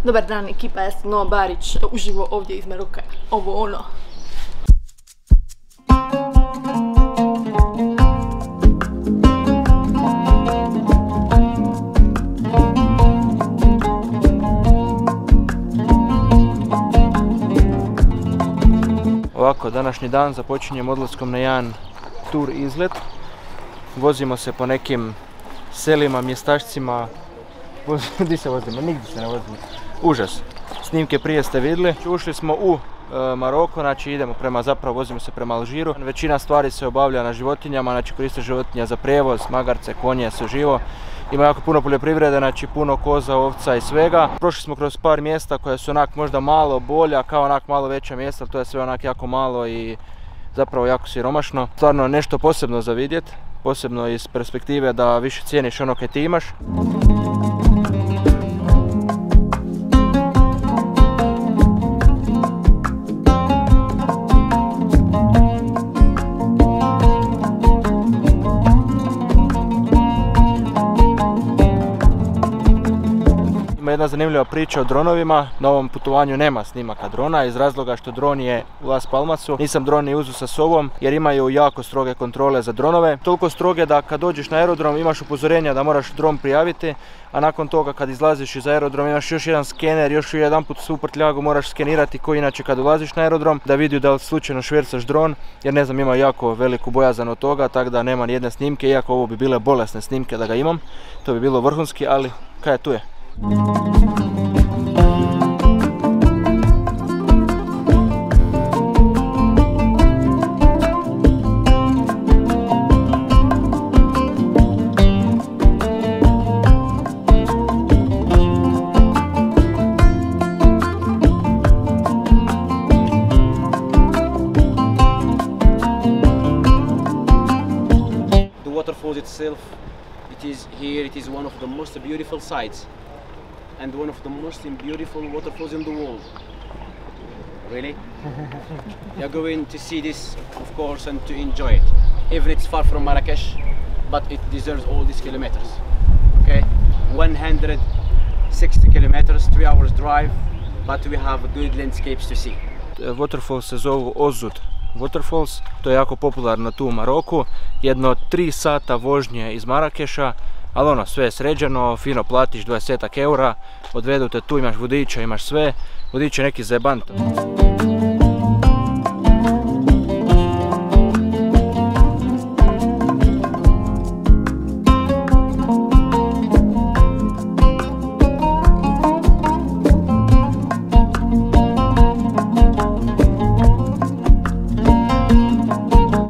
Dobar dan ekipa, ja sam Noa Barić, uživo ovdje iz Maroka, ovo ono. Ovako, današnji dan započinjem odlaskom na jedan tur izlet. Vozimo se po nekim selima, mjestašcima. Gdje se vozimo? Nigdje se ne vozimo. Užas. Snimke prije ste vidjeli. Ušli smo u Maroko, znači idemo vozimo se prema Alžiru. Većina stvari se obavlja na životinjama, znači koriste životinja za prijevoz, magarce, konje, sve živo. Ima jako puno poljoprivrede, znači puno koza, ovca i svega. Prošli smo kroz par mjesta koja su onak možda malo bolja, kao onak malo veća mjesta, to je sve onak jako malo i zapravo jako siromašno. Stvarno nešto posebno za vidjet, posebno iz perspektive da više cijeniš ono kaj ti imaš. Ima jedna zanimljiva priča o dronovima. Na ovom putovanju nema snimaka drona iz razloga što dron je u Las Palmasu. Nisam dron ni uzu sa sobom jer imaju jako stroge kontrole za dronove. Toliko stroge da kad dođeš na aerodrom imaš upozorenja da moraš dron prijaviti, a nakon toga kad izlaziš iz aerodroma imaš još jedan skener, još jedan put svu prtljagu moraš skenirati koji inače kad ulaziš na aerodrom da vidi da li slučajno švercaš dron, jer ne znam, ima jako veliku bojazan od toga, tako da nema ni jedne snimke, iako ovo bi bile bolesne snimke da ga imam. To bi bilo vrhunski, ali kaj je tu je. The waterfalls itself, it is one of the most beautiful sights and one of the most beautiful waterfalls in the world. Really? You're going to see this, of course, and to enjoy it. Even it's far from Marrakesh, but it deserves all these kilometers. Okay? 160 kilometers, 3 hours drive, but we have good landscapes to see. Waterfalls se zovu Ozud Waterfalls, to je jako popularno tu u Maroku, jedno 3 sata vožnje iz Marakeša, ali ono, sve je sređeno, fino platiš 20 eura, odvedu te tu, imaš vodiča, imaš sve, vodič je neki zajebant.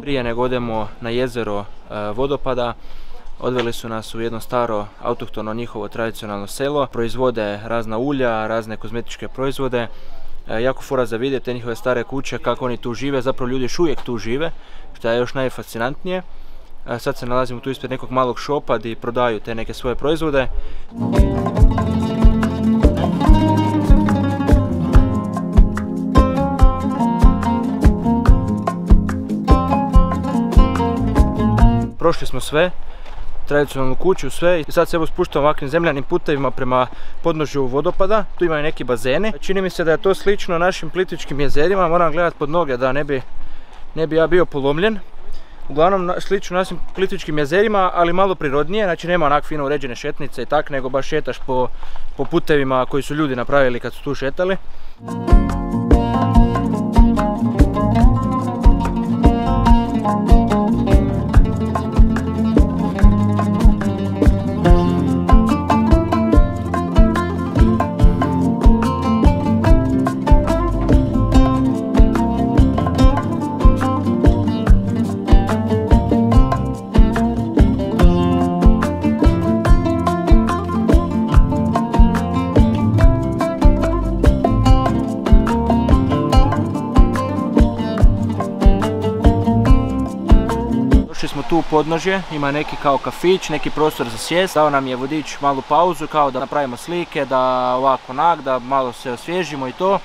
Prije nego odemo na jezero vodopada, odveli su nas u jedno staro autohtono njihovo tradicionalno selo. Proizvode razna ulja, razne kozmetičke proizvode. Jako fora za vidjeti te njihove stare kuće, kako oni tu žive. Zapravo ljudi još uvijek tu žive, što je još najfascinantnije. Sad se nalazimo tu ispred nekog malog šopa gdje prodaju te neke svoje proizvode. Prošli smo sve, tradicionalnu kuću, sve, i sad se evo spuštamo ovakvim zemljanim putevima prema podnožju vodopada. Tu imaju neki bazeni. Čini mi se da je to slično našim Plitvičkim jezerima, moram gledati pod noge da ne bi ja bio polomljen. Uglavnom slično našim Plitvičkim jezerima, ali malo prirodnije, znači nema onak fino uređene šetnice i tak, nego baš šetaš po putevima koji su ljudi napravili kad su tu šetali. Tu u podnožje ima neki kao kafić, neki prostor za sjest. Dao nam je vodič malu pauzu, kao da napravimo slike, da ovako da malo se osvježimo i to.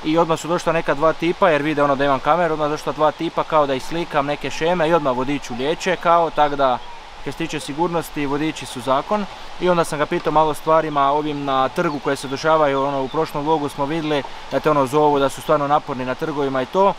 I odmah su došla neka 2 tipa, jer vide ono da imam kameru, odmah došla 2 tipa kao da ih slikam neke šeme i odmah vodič ulijeće kao, tako da Kad se tiče sigurnosti, vodiči su zakon. I onda sam ga pitao malo stvarima ovim na trgu koje se dešavaju, u prošlom vlogu smo vidjeli da te zovu, da su stvarno naporni na trgovima i to.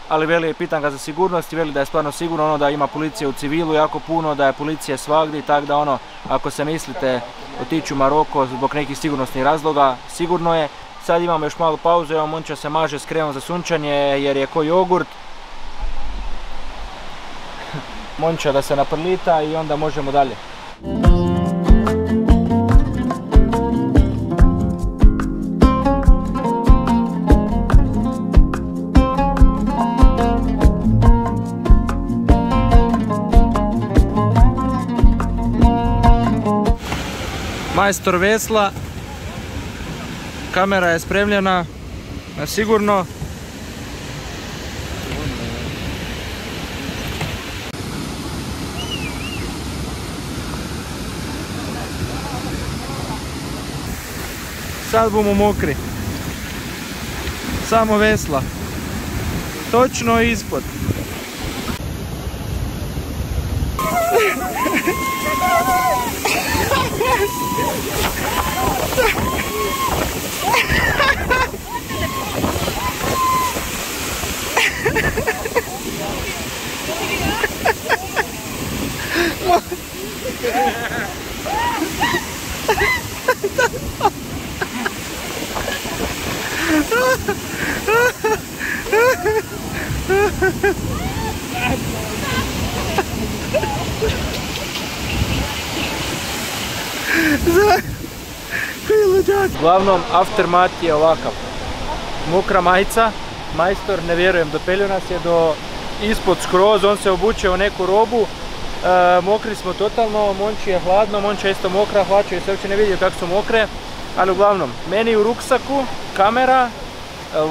Ali veli, pitam ga za sigurnost i veli da je stvarno sigurno, da ima policije u civilu jako puno, da je policija svagdje, tako da ako se mislite otići u Maroko zbog nekih sigurnosnih razloga, sigurno je. Sad imamo još malo pauzu, evo Monča se maže s kremom za sunčanje jer je ko jogurt. Monča da se naprlita i onda možemo dalje. Majstor vesla, kamera je spremljena na sigurno. Sad bomo mokri. Samo vesla. Točno ispod. Uglavnom, aftermath je ovakav. Mokra majica, majstor, ne vjerujem, dopelio nas je do ispod skroz, on se obuče u neku robu. Mokri smo totalno, Monči je hladno, Monča je isto mokra, hlačaju se, uopće ne vidio kako su mokre. Ali uglavnom, meni u ruksaku, kamera,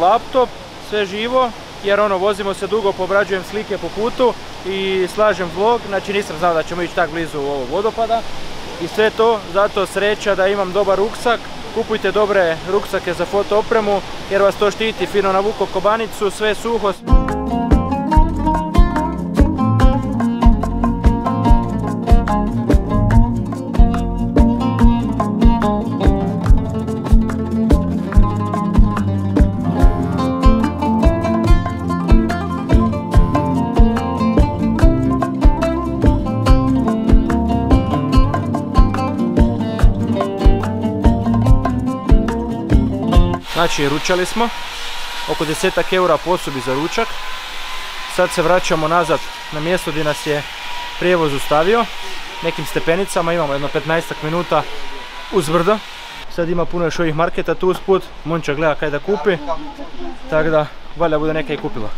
laptop, sve živo, jer vozimo se dugo, pobrađujem slike po putu i slažem vlog, znači nisam znao da ćemo ići tak blizu ovog vodopada. I sve to, zato sreća da imam dobar ruksak. Kupujte dobre ruksake za foto opremu jer vas to štiti, fino navuko kobanicu, sve suho. Znači, ručali smo, oko 10 eura po osobi za ručak. Sad se vraćamo nazad na mjesto gdje nas je prijevoz ustavio. Nekim stepenicama, imamo jedno 15 minuta uz brdo. Sad ima puno još ovih marketa tu usput. Monča gleda kaj da kupi, tako da valjda bude neka i kupila.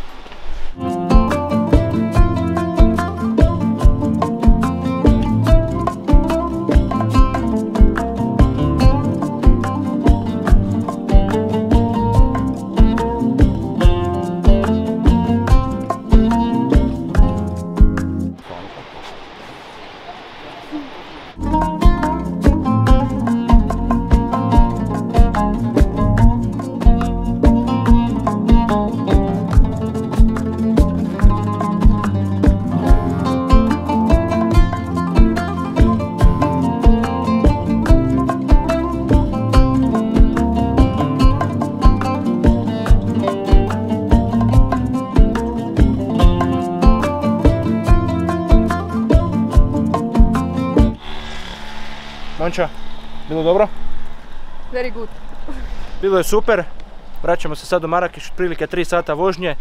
Monča, bilo dobro? Very good. Bilo je super. Vraćamo se sad u Marakeš, otprilike 3 sata vožnje.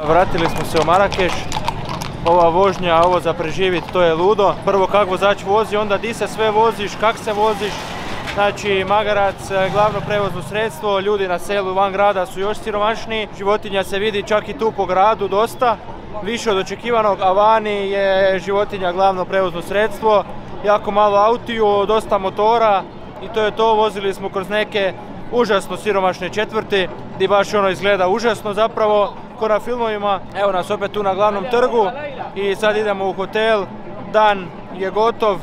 Vratili smo se u Marakeš. Ova vožnja, ovo za preživjeti, to je ludo. Prvo kako vozač vozi, onda di se sve voziš, kak se voziš, Znači magarac, glavno prevozno sredstvo, ljudi na selu van grada su još siromašniji, životinja se vidi čak i tu po gradu dosta, više od očekivanog, a vani je životinja glavno prevozno sredstvo, jako malo autiju, dosta motora i to je to, vozili smo kroz neke užasno siromašne četvrti, gdje baš ono izgleda užasno zapravo, ko na filmovima. Evo nas opet tu na glavnom trgu i sad idemo u hotel, dan je gotov.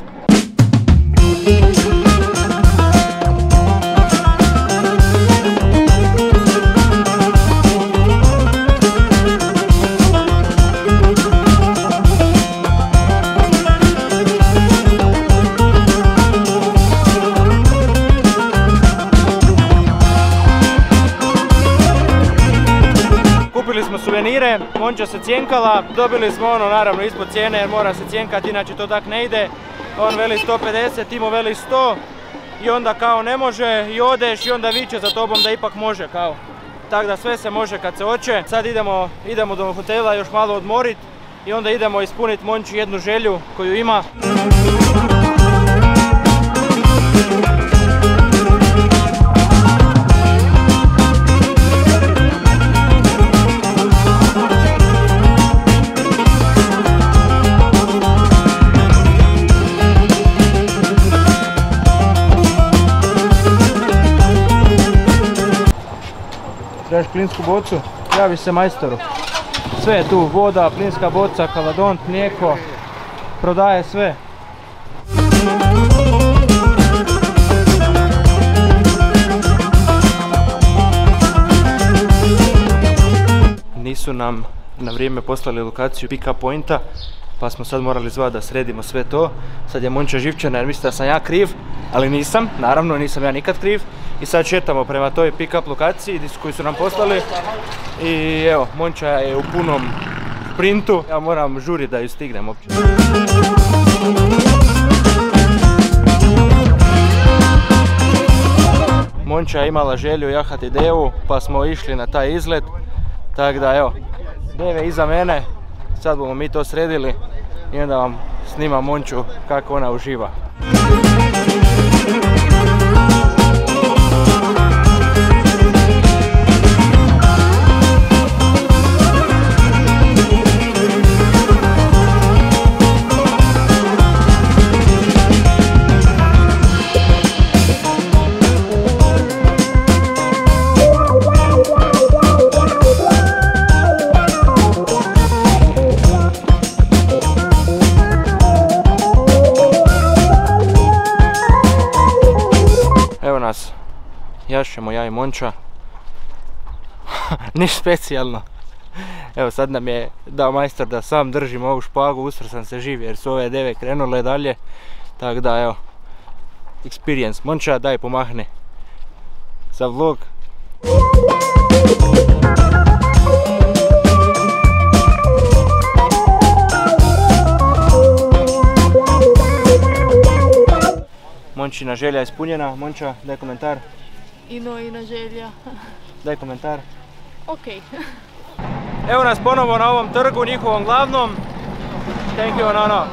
Kupili smo suvenire, Monča se cjenkala, dobili smo ono naravno ispod cijene jer mora se cjenkati, inače to tak ne ide. On veli 150, Timo veli 100 i onda kao ne može i odeš i onda viče za tobom da ipak može kao. Tako da sve se može kad se hoće. Sad idemo do hotela još malo odmorit i onda idemo ispuniti Monči jednu želju koju ima. Trebaš plinsku bocu? Javi se majstoru. Sve je tu, voda, plinska boca, kaladont, mlijeko, prodaje sve. Nisu nam na vrijeme poslali lokaciju pick-up pointa, pa smo sad morali zvati da sredimo sve to. Sad je Monča živčana jer misli da sam ja kriv, ali nisam, naravno nisam ja nikad kriv. I sad šetamo prema toj pick-up lokaciji koju su nam poslali. I evo, Monča je u punom sprintu, ja moram žuriti da ju stignem uopće. Monča je imala želju jahati devu, pa smo išli na taj izlet. Tako da evo, deve iza mene, sad bomo mi to sredili i onda vam snimam Monču kako ona uživa. Jašemo ja i Monča. Ništa specijalno. Evo sad nam je dao majstor da sam držim ovu špagu, usro sam se živ jer su ove deve krenule dalje. Tako da evo, experience. Monča daj pomahne za vlog. Mončina želja je ispunjena. Monča, daj komentar. Ina želja. Daj komentar. Ok. Evo nas ponovo na ovom trgu, njihovom glavnom. Thank you, Nano.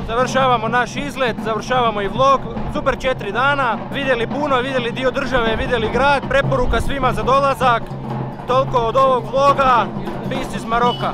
Završavamo naš izlet, završavamo i vlog. Super 4 dana. Vidjeli puno, vidjeli dio države, vidjeli grad. Preporuka svima za dolazak. Toliko od ovog vloga. Peace iz Maroka.